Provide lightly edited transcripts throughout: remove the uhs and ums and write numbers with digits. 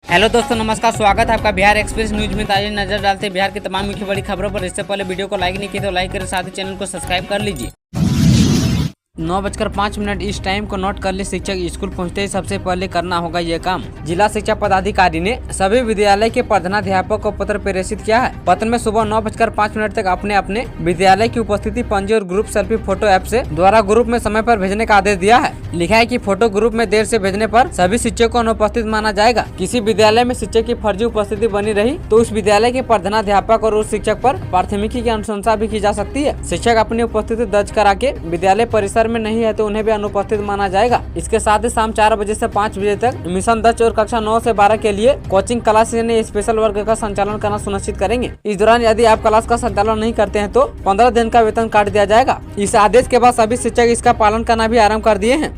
Hello दोस्तों, नमस्कार। स्वागत है आपका बिहार एक्सप्रेस न्यूज में। ताज़ी नजर डालते हैं बिहार की तमाम मुख्य बड़ी खबरों पर। इससे पहले वीडियो को लाइक नहीं किया तो लाइक करें, साथ ही चैनल को सब्सक्राइब कर लीजिए। 9:05 इस टाइम को नोट कर ले। शिक्षक स्कूल पहुंचते ही सबसे पहले करना होगा ये काम। जिला शिक्षा पदाधिकारी ने सभी विद्यालय के प्रधानाध्यापक को पत्र प्रेषित किया है। पत्र में सुबह 9:05 तक अपने अपने विद्यालय की उपस्थिति पंजी और ग्रुप सेल्फी फोटो ऐप से द्वारा ग्रुप में समय पर भेजने का आदेश दिया है। लिखा है कि फोटो ग्रुप में देर से भेजने पर सभी शिक्षक को अनुपस्थित माना जाएगा। किसी विद्यालय में शिक्षक की फर्जी उपस्थिति बनी रही तो उस विद्यालय के प्रधानाध्यापक और उस शिक्षक पर प्राथमिकी की अनुशंसा भी की जा सकती है। शिक्षक अपनी उपस्थिति दर्ज करा के विद्यालय परिसर में नहीं है तो उन्हें भी अनुपस्थित माना जाएगा। इसके साथ ही शाम 4 बजे से 5 बजे तक मिशन दक्ष और कक्षा 9 से 12 के लिए कोचिंग क्लास यानी स्पेशल वर्ग का संचालन करना सुनिश्चित करेंगे। इस दौरान यदि आप क्लास का संचालन नहीं करते हैं तो 15 दिन का वेतन काट दिया जाएगा। इस आदेश के बाद सभी शिक्षक इसका पालन करना भी आरम्भ कर दिए हैं।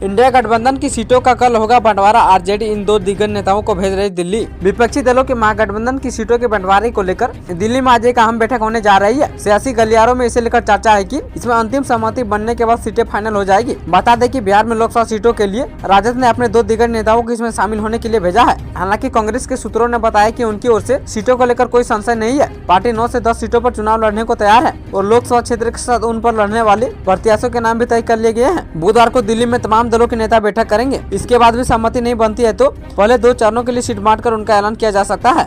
इंडिया गठबंधन की सीटों का कल होगा बंटवारा। आरजेडी इन दो दिग्गज नेताओं को भेज रही दिल्ली। विपक्षी दलों के महागठबंधन की सीटों के बंटवारे को लेकर दिल्ली में आज एक अहम बैठक होने जा रही है। सियासी गलियारों में इसे लेकर चर्चा है कि इसमें अंतिम सहमति बनने के बाद सीटें फाइनल हो जाएगी। बता दें कि बिहार में लोकसभा सीटों के लिए राजद ने अपने 2 दिग्गज नेताओं को इसमें शामिल होने के लिए भेजा है। हालांकि कांग्रेस के सूत्रों ने बताया कि उनकी ओर से सीटों को लेकर कोई संशय नहीं है। पार्टी 9 से 10 सीटों पर चुनाव लड़ने को तैयार है और लोकसभा क्षेत्र के साथ उन पर लड़ने वाले प्रत्याशियों के नाम भी तय कर लिए गए हैं। बुधवार को दिल्ली में तमाम दलों के नेता बैठक करेंगे। इसके बाद भी सहमति नहीं बनती है तो पहले 2 चरणों के लिए सीट बांटकर उनका ऐलान किया जा सकता है।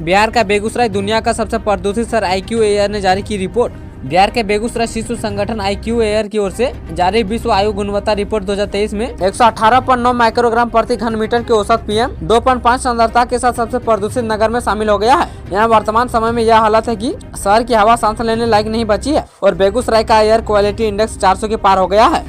बिहार का बेगूसराय दुनिया का सबसे प्रदूषित शहर IQAir ने जारी की रिपोर्ट। बिहार के बेगूसराय शिशु संगठन IQAir की ओर से जारी विश्व आयु गुणवत्ता रिपोर्ट 2023 में 118.9 माइक्रोग्राम प्रति घन मीटर के औसत PM 2.5 सांद्रता के साथ सबसे प्रदूषित नगर में शामिल हो गया है। यहाँ वर्तमान समय में यह हालत है कि शहर की हवा सांस लेने लायक नहीं बची है और बेगूसराय का एयर क्वालिटी इंडेक्स 400 के पार हो गया है।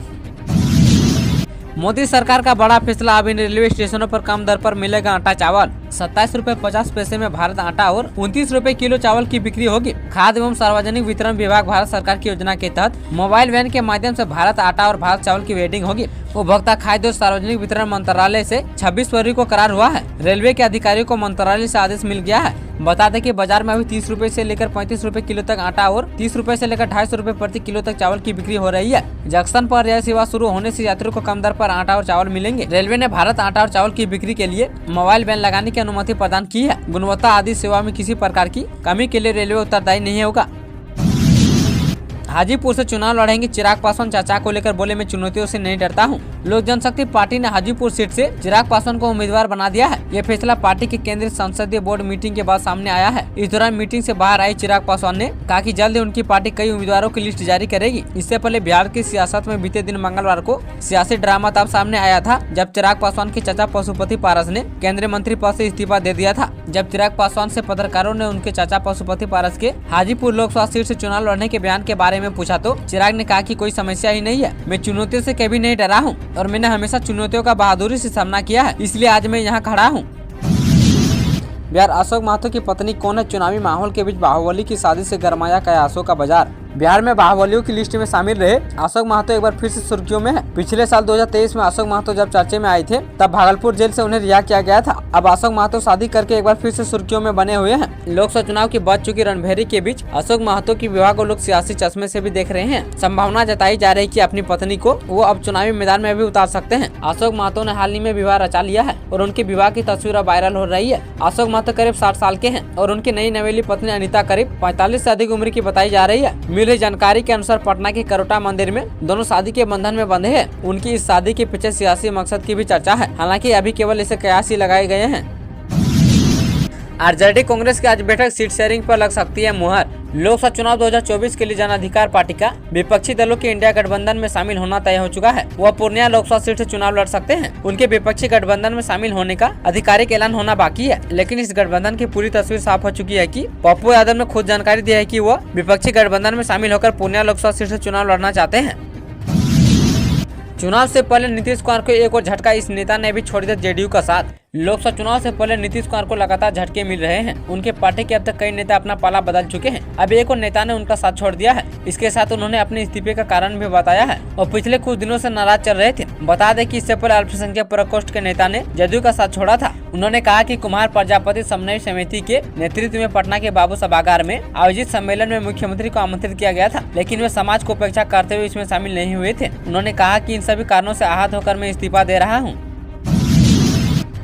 मोदी सरकार का बड़ा फैसला। अब इन रेलवे स्टेशनों पर कम दर पर मिलेगा आटा चावल। 27 रुपए 50 पैसे में भारत आटा और 29 रुपए किलो चावल की बिक्री होगी। खाद्य एवं सार्वजनिक वितरण विभाग भारत सरकार की योजना के तहत मोबाइल वैन के माध्यम से भारत आटा और भारत चावल की वेडिंग होगी। उपभोक्ता खाद्य और सार्वजनिक वितरण मंत्रालय से 26 फरवरी को करार हुआ है। रेलवे के अधिकारियों को मंत्रालय से आदेश मिल गया है। बता दें कि बाजार में अभी 30 रुपए से लेकर 35 रुपए किलो तक आटा और 30 रुपए से लेकर 250 रुपए प्रति किलो तक चावल की बिक्री हो रही है। जंक्शन पर यह सेवा शुरू होने से यात्रियों को कम दर पर आटा और चावल मिलेंगे। रेलवे ने भारत आटा और चावल की बिक्री के लिए मोबाइल वैन लगाने की अनुमति प्रदान की है। गुणवत्ता आदि सेवा में किसी प्रकार की कमी के लिए रेलवे उत्तरदायी नहीं होगा। हाजीपुर से चुनाव लड़ेंगे चिराग पासवान। चाचा को लेकर बोले, मैं चुनौतियों से नहीं डरता हूं। लोक जनशक्ति पार्टी ने हाजीपुर सीट से चिराग पासवान को उम्मीदवार बना दिया है। यह फैसला पार्टी के केंद्रीय संसदीय बोर्ड मीटिंग के बाद सामने आया है। इस दौरान मीटिंग से बाहर आई चिराग पासवान ने कहा कि जल्द ही उनकी पार्टी कई उम्मीदवारों की लिस्ट जारी करेगी। इससे पहले बिहार की सियासत में बीते दिन मंगलवार को सियासी ड्रामा तब सामने आया था जब चिराग पासवान के चाचा पशुपति पारस ने केंद्रीय मंत्री पद से इस्तीफा दे दिया था। जब चिराग पासवान से पत्रकारों ने उनके चाचा पशुपति पारस के हाजीपुर लोकसभा सीट से चुनाव लड़ने के बयान के बारे में पूछा तो चिराग ने कहा कि कोई समस्या ही नहीं है, मैं चुनौतियों से कभी नहीं डरा हूं और मैंने हमेशा चुनौतियों का बहादुरी से सामना किया है, इसलिए आज मैं यहाँ खड़ा हूँ। बिहार अशोक महतो की पत्नी कौन है? चुनावी माहौल के बीच बाहुबली की शादी से गरमाया कयासों का बाजार। बिहार में बाहुबलियों की लिस्ट में शामिल रहे अशोक महतो एक बार फिर से सुर्खियों में है। पिछले साल 2023 में अशोक महतो जब चर्चे में आए थे तब भागलपुर जेल से उन्हें रिहा किया गया था। अब अशोक महतो शादी करके एक बार फिर से सुर्खियों में बने हुए हैं। लोकसभा चुनाव की बढ़ चुकी रणभेरी के बीच अशोक महतो की विवाह को लोग सियासी चश्मे से भी देख रहे हैं। संभावना जताई जा रही है कि अपनी पत्नी को वो अब चुनावी मैदान में भी उतार सकते हैं। अशोक महतो ने हाल ही में विवाह रचा लिया है और उनकी विवाह की तस्वीर अब वायरल हो रही है। अशोक महतो करीब 60 साल के हैं और उनकी नई नवेली पत्नी अनिता करीब 45 से अधिक उम्र की बताई जा रही है। मिल रही जानकारी के अनुसार पटना के करोटा मंदिर में दोनों शादी के बंधन में बंधे हैं। उनकी इस शादी के पीछे सियासी मकसद की भी चर्चा है। हालांकि अभी केवल इसे कयास ही लगाए गए हैं। आरजेडी कांग्रेस की आज बैठक, सीट शेयरिंग पर लग सकती है मुहर। लोकसभा चुनाव 2024 के लिए जन अधिकार पार्टी का विपक्षी दलों के इंडिया गठबंधन में शामिल होना तय हो चुका है। वह पूर्णिया लोकसभा सीट से चुनाव लड़ सकते हैं। उनके विपक्षी गठबंधन में शामिल होने का आधिकारिक ऐलान होना बाकी है, लेकिन इस गठबंधन की पूरी तस्वीर साफ हो चुकी है कि पप्पू यादव ने खुद जानकारी दी है कि वह विपक्षी गठबंधन में शामिल होकर पूर्णिया लोकसभा सीट से चुनाव लड़ना चाहते हैं। चुनाव से पहले नीतीश कुमार को एक और झटका, इस नेता ने भी छोड़ दिया जेडीयू का साथ। लोकसभा चुनाव से पहले नीतीश कुमार को लगातार झटके मिल रहे हैं। उनके पार्टी के अब तक कई नेता अपना पाला बदल चुके हैं। अब एक और नेता ने उनका साथ छोड़ दिया है। इसके साथ उन्होंने अपने इस्तीफे का कारण भी बताया है और पिछले कुछ दिनों से नाराज चल रहे थे। बता दें कि इससे पहले अल्पसंख्यक प्रकोष्ठ के नेता ने जदयू का साथ छोड़ा था। उन्होंने कहा कि कुमार प्रजापति समन्वय समिति के नेतृत्व में पटना के बाबू सभागार में आयोजित सम्मेलन में मुख्यमंत्री को आमंत्रित किया गया था, लेकिन वे समाज को उपेक्षा करते हुए इसमें शामिल नहीं हुए थे। उन्होंने कहा कि इन सभी कारणों से आहत होकर मैं इस्तीफा दे रहा हूँ।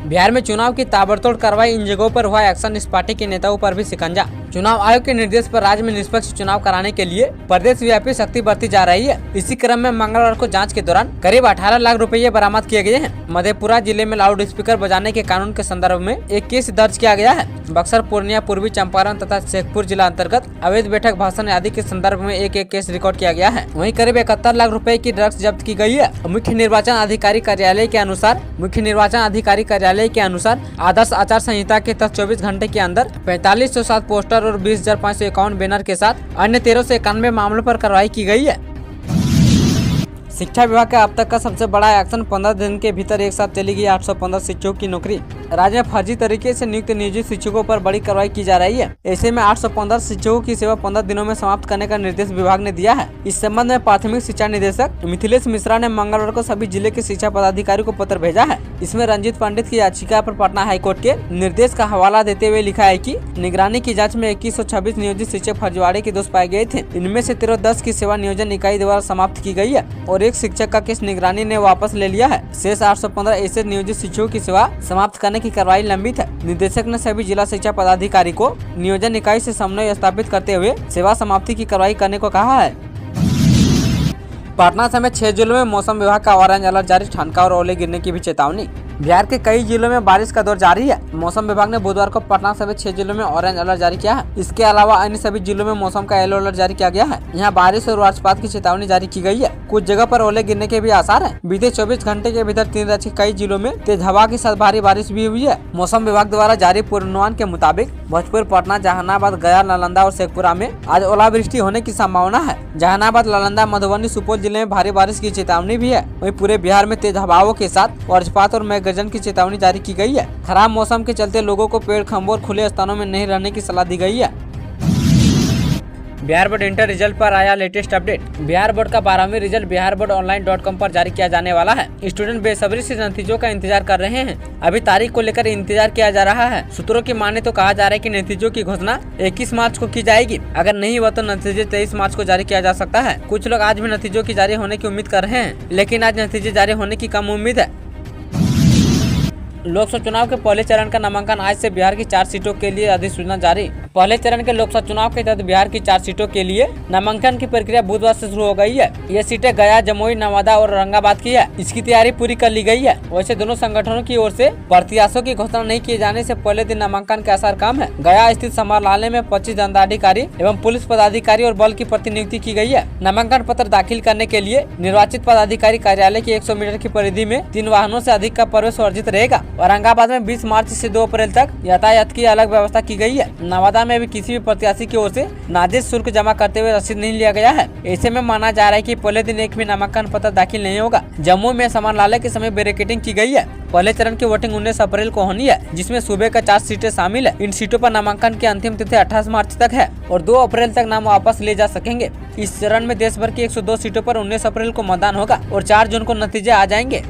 बिहार में चुनाव की ताबड़तोड़ कार्रवाई, इन जगहों पर हुआ एक्शन, इस पार्टी के नेताओं पर भी शिकंजा। चुनाव आयोग के निर्देश पर राज्य में निष्पक्ष चुनाव कराने के लिए प्रदेश व्यापी सख्ती बरती जा रही है। इसी क्रम में मंगलवार को जांच के दौरान करीब 18 लाख रुपये बरामद किए गए हैं। मधेपुरा जिले में लाउड स्पीकर बजाने के कानून के संदर्भ में एक केस दर्ज किया गया है। बक्सर, पूर्णिया, पूर्वी चंपारण तथा शेखपुर जिला अंतर्गत अवैध बैठक, भाषण आदि के संदर्भ में एक केस रिकॉर्ड किया गया है। वहीं करीब 71 लाख रुपए की ड्रग्स जब्त की गई है। मुख्य निर्वाचन अधिकारी कार्यालय के अनुसार आदर्श आचार संहिता के तहत 24 घंटे के अंदर 4507 पोस्टर और 20,551 बैनर के साथ अन्य 1391 मामलों पर कार्रवाई की गई है। शिक्षा विभाग का अब तक का सबसे बड़ा एक्शन, 15 दिन के भीतर एक साथ चली गई 815 शिक्षकों की नौकरी। राज्य में फर्जी तरीके से नियुक्त नियोजित शिक्षकों पर बड़ी कार्रवाई की जा रही है। ऐसे में 815 शिक्षकों की सेवा 15 दिनों में समाप्त करने का निर्देश विभाग ने दिया है। इस संबंध में प्राथमिक शिक्षा निदेशक मिथिलेश मिश्रा ने मंगलवार को सभी जिले के शिक्षा पदाधिकारियों को पत्र भेजा है। इसमें रंजीत पंडित की याचिका पर पटना हाईकोर्ट के निर्देश का हवाला देते हुए लिखा है कि निगरानी की जाँच में 2126 नियोजित शिक्षक फर्जीवाड़े के दोष पाए गए थे। इनमें से 1310 की सेवा नियोजन इकाई द्वारा समाप्त की गई है और एक शिक्षक का केस निगरानी ने वापस ले लिया है। शेष 815 ऐसे नियोजित शिक्षकों की सेवा समाप्त करने की कार्रवाई लंबित है। निदेशक ने सभी जिला शिक्षा पदाधिकारी को नियोजन इकाई से समन्वय स्थापित करते हुए सेवा समाप्ति की कार्रवाई करने को कहा है। पटना समेत 6 जिलों में मौसम विभाग का ऑरेंज अलर्ट जारी, ठनका और ओले गिरने की भी चेतावनी। बिहार के कई जिलों में बारिश का दौर जारी है। मौसम विभाग ने बुधवार को पटना समेत 6 जिलों में ऑरेंज अलर्ट जारी किया है। इसके अलावा अन्य सभी जिलों में मौसम का येलो अलर्ट जारी किया गया है। यहाँ बारिश और वज्रपात की चेतावनी जारी की गई है। कुछ जगह पर ओले गिरने के भी आसार हैं। बीते 24 घंटे के भीतर 3 राज्य के कई जिलों में तेज हवा के साथ भारी बारिश भी हुई है। मौसम विभाग द्वारा जारी पूर्वानुमान के मुताबिक भोजपुर, पटना, जहानाबाद, गया, नालंदा और शेखपुरा में आज ओलावृष्टि होने की संभावना है। जहानाबाद, नालंदा, मधुबनी, सुपौल जिले में भारी बारिश की चेतावनी भी है। वहीं पूरे बिहार में तेज हवाओं के साथ वज्रपात और मेघगर्जन की चेतावनी जारी की गई है। खराब मौसम के चलते लोगों को पेड़, खंभों और खुले स्थानों में नहीं रहने की सलाह दी गई है। बिहार बोर्ड इंटर रिजल्ट पर आया लेटेस्ट अपडेट। बिहार बोर्ड का 12वीं रिजल्ट biharboardonline.com पर जारी किया जाने वाला है। स्टूडेंट बेसब्री से नतीजों का इंतजार कर रहे हैं। अभी तारीख को लेकर इंतजार किया जा रहा है। सूत्रों की माने तो कहा जा रहा है कि नतीजों की घोषणा 21 मार्च को की जाएगी। अगर नहीं हुआ तो नतीजे 23 मार्च को जारी किया जा सकता है। कुछ लोग आज भी नतीजों की जारी होने की उम्मीद कर रहे हैं, लेकिन आज नतीजे जारी होने की कम उम्मीद है। लोकसभा चुनाव के पहले चरण का नामांकन आज से बिहार की 4 सीटों के लिए अधिसूचना जारी। पहले चरण के लोकसभा चुनाव के तहत बिहार की 4 सीटों के लिए नामांकन की प्रक्रिया बुधवार से शुरू हो गई है। ये सीटें गया, जमुई, नवादा और औरंगाबाद की है। इसकी तैयारी पूरी कर ली गई है। वैसे दोनों संगठनों की ओर से प्रत्याशियों की घोषणा नहीं किए जाने से पहले दिन नामांकन के आसार कम है। गया स्थित समाहरणालय में 25 दंडाधिकारी एवं पुलिस पदाधिकारी और बल की प्रतिनियुक्ति की गई है। नामांकन पत्र दाखिल करने के लिए निर्वाचित पदाधिकारी कार्यालय की 100 मीटर की परिधि में 3 वाहनों से अधिक का प्रवेश वर्जित रहेगा। औरंगाबाद में 20 मार्च से 2 अप्रैल तक यातायात की अलग व्यवस्था की गई है। नवादा में भी किसी भी प्रत्याशी की ओर से नाजिर शुल्क जमा करते हुए रसीद नहीं लिया गया है। ऐसे में माना जा रहा है कि पहले दिन एक भी नामांकन पत्र दाखिल नहीं होगा। जम्मू में समाहरणालय के समय बैरिकेडिंग की गई है। पहले चरण की वोटिंग 19 अप्रैल को होनी है, जिसमें सूबे का 4 सीटें शामिल है। इन सीटों पर नामांकन की अंतिम तिथि 28 मार्च तक है और 2 अप्रैल तक नाम वापस ले जा सकेंगे। इस चरण में देश भर की 102 सीटों पर 19 अप्रैल को मतदान होगा और 4 जून को नतीजे आ जाएंगे।